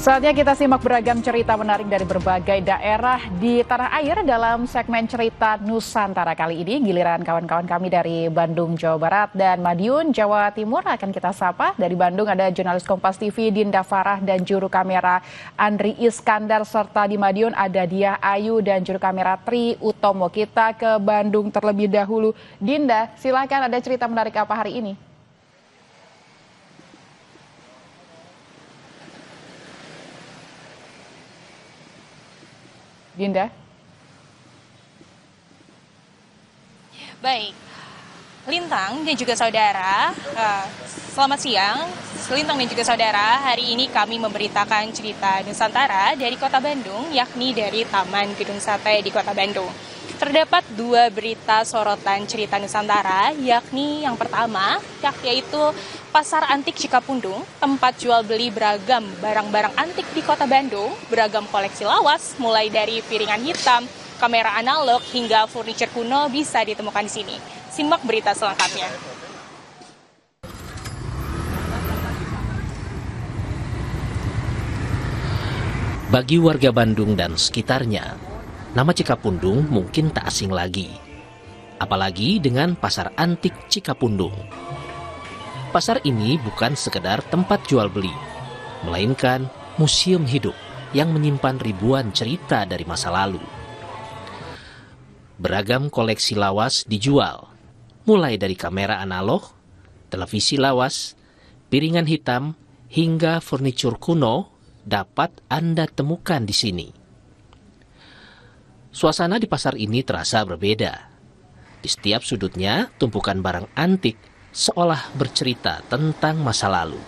Saatnya kita simak beragam cerita menarik dari berbagai daerah di tanah air dalam segmen cerita Nusantara kali ini. Giliran kawan-kawan kami dari Bandung, Jawa Barat dan Madiun, Jawa Timur akan kita sapa. Dari Bandung ada jurnalis Kompas TV Dinda Farah dan juru kamera Andri Iskandar, serta di Madiun ada Diah Ayu dan juru kamera Tri Utomo. Kita ke Bandung terlebih dahulu. Dinda, silakan, ada cerita menarik apa hari ini? Dinda. Baik, Lintang dan juga saudara, selamat siang. Lintang dan juga saudara, hari ini kami memberitakan cerita Nusantara dari Kota Bandung, yakni dari Taman Gedung Sate di Kota Bandung. Terdapat dua berita sorotan cerita Nusantara, yakni yang pertama, yaitu Pasar Antik Cikapundung, tempat jual beli beragam barang-barang antik di Kota Bandung, beragam koleksi lawas, mulai dari piringan hitam, kamera analog, hingga furniture kuno bisa ditemukan di sini. Simak berita selengkapnya. Bagi warga Bandung dan sekitarnya, nama Cikapundung mungkin tak asing lagi. Apalagi dengan Pasar Antik Cikapundung. Pasar ini bukan sekedar tempat jual beli, melainkan museum hidup yang menyimpan ribuan cerita dari masa lalu. Beragam koleksi lawas dijual, mulai dari kamera analog, televisi lawas, piringan hitam, hingga furnitur kuno dapat Anda temukan di sini. Suasana di pasar ini terasa berbeda. Di setiap sudutnya tumpukan barang antik seolah bercerita tentang masa lalu.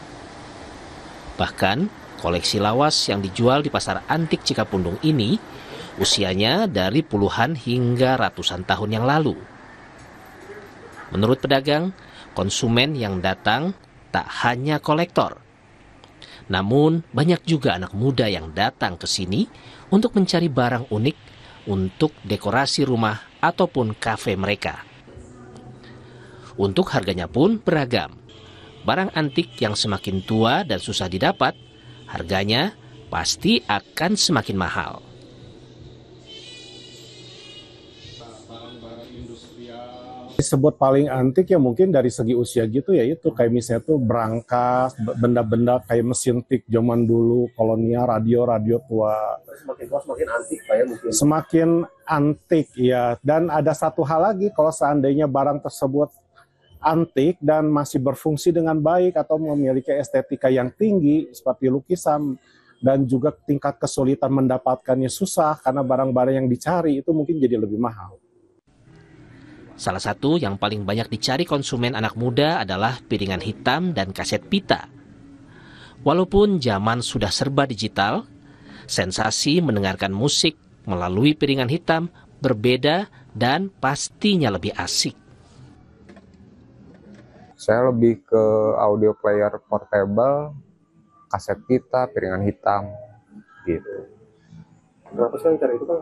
Bahkan, koleksi lawas yang dijual di Pasar Antik Cikapundung ini usianya dari puluhan hingga ratusan tahun yang lalu. Menurut pedagang, konsumen yang datang tak hanya kolektor, namun banyak juga anak muda yang datang ke sini untuk mencari barang unik untuk dekorasi rumah ataupun kafe mereka. Untuk harganya pun beragam. Barang antik yang semakin tua dan susah didapat, harganya pasti akan semakin mahal. Disebut paling antik ya mungkin dari segi usia gitu ya, itu kayak misalnya tuh berangkas, benda-benda kayak mesin tik zaman dulu, kolonial, radio tua. Semakin tua semakin antik Pak ya mungkin. Semakin antik ya, dan ada satu hal lagi, kalau seandainya barang tersebut antik dan masih berfungsi dengan baik atau memiliki estetika yang tinggi seperti lukisan dan juga tingkat kesulitan mendapatkannya susah karena barang-barang yang dicari itu mungkin jadi lebih mahal. Salah satu yang paling banyak dicari konsumen anak muda adalah piringan hitam dan kaset pita. Walaupun zaman sudah serba digital, sensasi mendengarkan musik melalui piringan hitam berbeda dan pastinya lebih asik. Saya lebih ke audio player portable, kaset pita, piringan hitam, gitu. Kenapa sih yang cari itu Pak?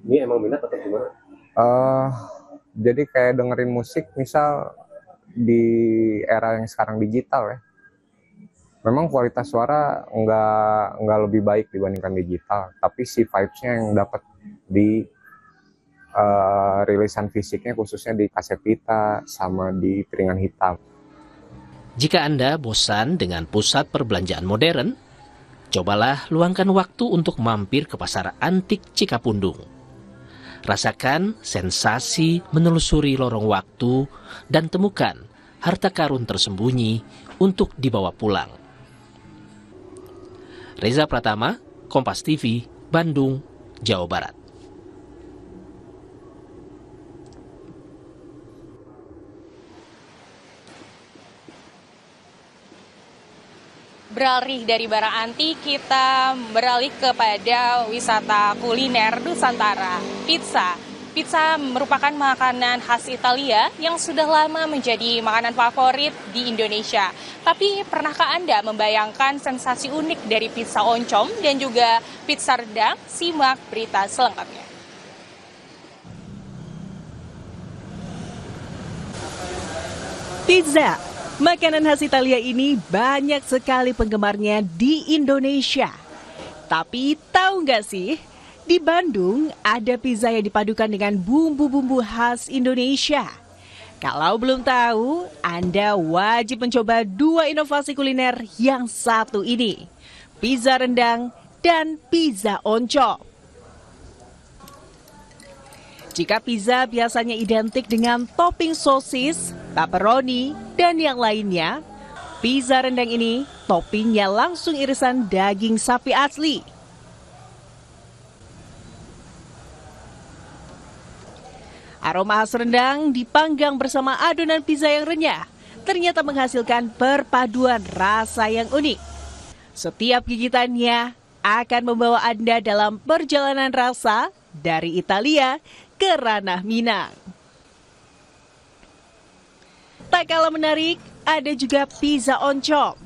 Ini emang minat atau gimana? Jadi kayak dengerin musik, misal di era yang sekarang digital ya, memang kualitas suara nggak lebih baik dibandingkan digital, tapi si vibes-nya yang dapat di rilisan fisiknya, khususnya di kaset pita sama di piringan hitam. Jika Anda bosan dengan pusat perbelanjaan modern, cobalah luangkan waktu untuk mampir ke Pasar Antik Cikapundung. Rasakan sensasi menelusuri lorong waktu dan temukan harta karun tersembunyi untuk dibawa pulang. Reza Pratama, Kompas TV, Bandung, Jawa Barat. Beralih dari barang antik, kita beralih kepada wisata kuliner Nusantara, pizza. Pizza merupakan makanan khas Italia yang sudah lama menjadi makanan favorit di Indonesia. Tapi pernahkah Anda membayangkan sensasi unik dari pizza oncom dan juga pizza rendang? Simak berita selengkapnya. Pizza Makanan khas Italia ini banyak sekali penggemarnya di Indonesia. Tapi tahu nggak sih, di Bandung ada pizza yang dipadukan dengan bumbu-bumbu khas Indonesia. Kalau belum tahu, Anda wajib mencoba dua inovasi kuliner yang satu ini, pizza rendang dan pizza oncom. Jika pizza biasanya identik dengan topping sosis, pepperoni, dan yang lainnya, pizza rendang ini toppingnya langsung irisan daging sapi asli. Aroma khas rendang dipanggang bersama adonan pizza yang renyah, ternyata menghasilkan perpaduan rasa yang unik. Setiap gigitannya akan membawa Anda dalam perjalanan rasa dari Italia ke ranah Minang. Tak kalah menarik, ada juga pizza oncom.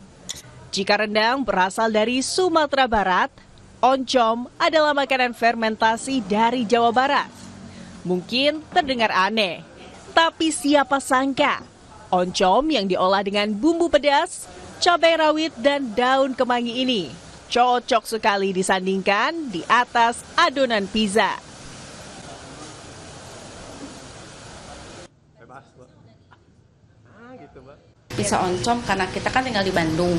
Jika rendang berasal dari Sumatera Barat, oncom adalah makanan fermentasi dari Jawa Barat. Mungkin terdengar aneh, tapi siapa sangka oncom yang diolah dengan bumbu pedas, cabai rawit, dan daun kemangi ini cocok sekali disandingkan di atas adonan pizza. Pizza oncom karena kita kan tinggal di Bandung,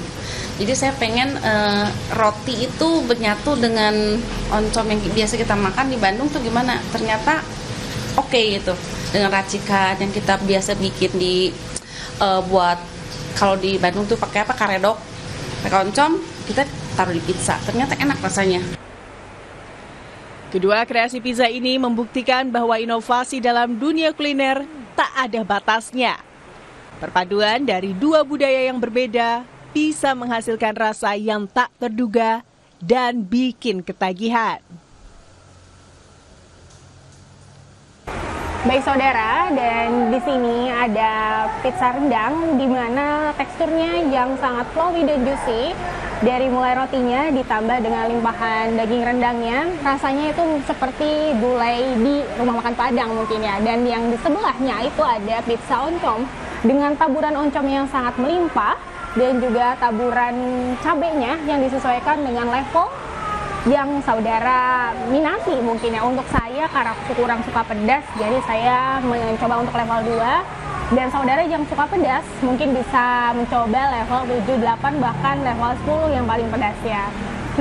jadi saya pengen roti itu bernyatu dengan oncom yang biasa kita makan di Bandung tuh gimana, ternyata oke gitu dengan racikan yang kita biasa bikin di buat kalau di Bandung tuh pakai apa, karedok, pakai oncom kita taruh di pizza, ternyata enak rasanya. Kedua kreasi pizza ini membuktikan bahwa inovasi dalam dunia kuliner tak ada batasnya. Perpaduan dari dua budaya yang berbeda bisa menghasilkan rasa yang tak terduga dan bikin ketagihan. Baik saudara, dan di sini ada pizza rendang di mana teksturnya yang sangat flowy dan juicy. Dari mulai rotinya ditambah dengan limpahan daging rendangnya, rasanya itu seperti gulai di rumah makan Padang mungkin ya. Dan yang di sebelahnya itu ada pizza oncom dengan taburan oncom yang sangat melimpah dan juga taburan cabenya yang disesuaikan dengan level yang saudara minati mungkin ya. Untuk saya karena aku kurang suka pedas, jadi saya mencoba untuk level 2. Dan saudara yang suka pedas mungkin bisa mencoba level 7, 8, bahkan level 10 yang paling pedas ya.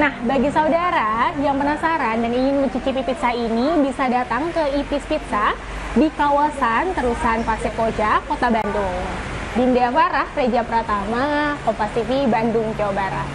Nah, bagi saudara yang penasaran dan ingin mencicipi pizza ini, bisa datang ke Ipis Pizza di kawasan Terusan Pasir Koja, Kota Bandung. Dinda Farah, Reja Pratama, Kompas TV, Bandung, Jawa Barat.